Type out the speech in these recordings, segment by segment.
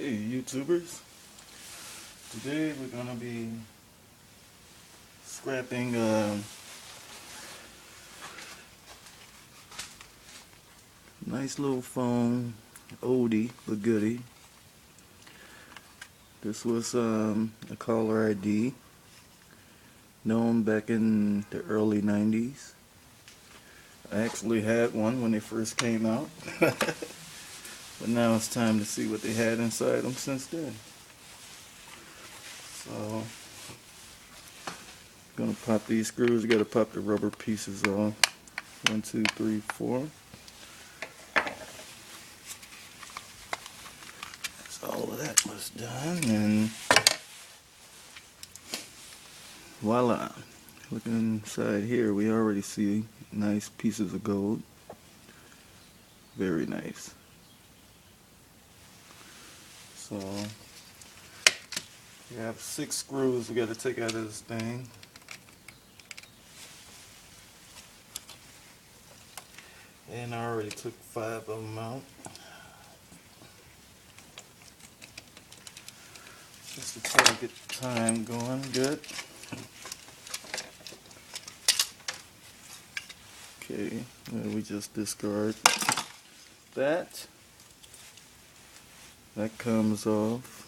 Hey YouTubers, today we're gonna be scrapping nice little phone, oldie but goodie. This was a caller ID known back in the early 90s. I actually had one when they first came out. But now it's time to see what they had inside them since then. So, gonna pop these screws. You gotta pop the rubber pieces off. 1, 2, 3, 4. So all of that was done, and voila! Looking inside here, we already see nice pieces of gold. Very nice. So we have 6 screws we got to take out of this thing. And I already took 5 of them out. Just to try to get the time going good. Okay, and we just discard that. That comes off.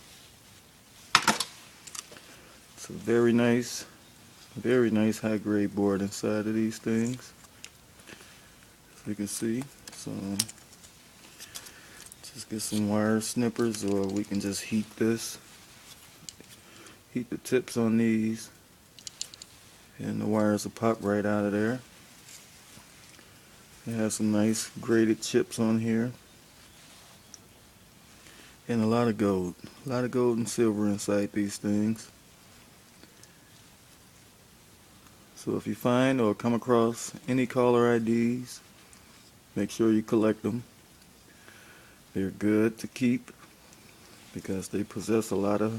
It's a very nice high grade board inside of these things, as you can see. So just get some wire snippers, or we can just heat the tips on these, and the wires will pop right out of there. It has some nice graded chips on here, and a lot of gold and silver inside these things. So if you find or come across any caller IDs, make sure you collect them. They're good to keep because they possess a lot of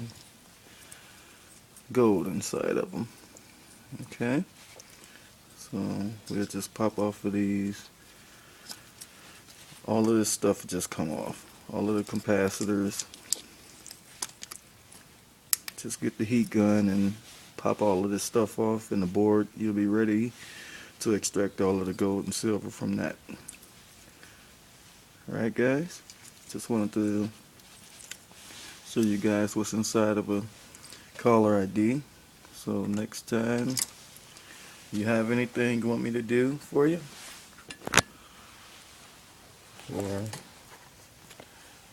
gold inside of them. Okay, so we'll just pop off of these. All of this stuff will just come off. All of the capacitors. Just get the heat gun and pop all of this stuff off, and the board, you'll be ready to extract all of the gold and silver from that. Alright guys, just wanted to show you guys what's inside of a caller ID. So next time you have anything you want me to do for you, or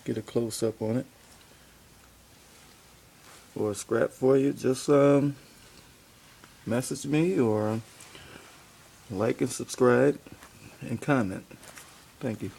get a close-up on it, or a scrap for you, just message me, or like and subscribe and comment. Thank you.